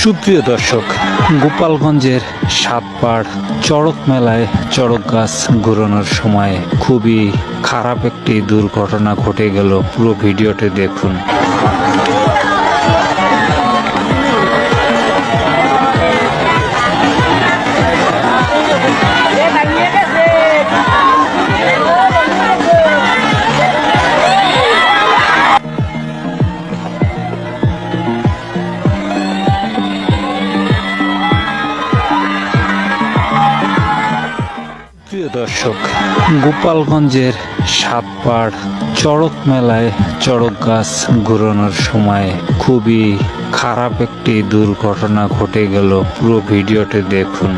সুপ্রিয় দর্শক, গোপালগঞ্জের সাতপাড় চড়ক মেলায় চড়ক গাছ ঘুরানোর সময় খুবই খারাপ একটি দুর্ঘটনা ঘটে গেল। পুরো ভিডিওটি দেখুন। প্রিয় দর্শক, গোপালগঞ্জের সাতপাড় চড়ক মেলায় চড়ক গাছ ঘুরানোর সময় খুবই খারাপ একটি দুর্ঘটনা ঘটে গেল। পুরো ভিডিওটি দেখুন।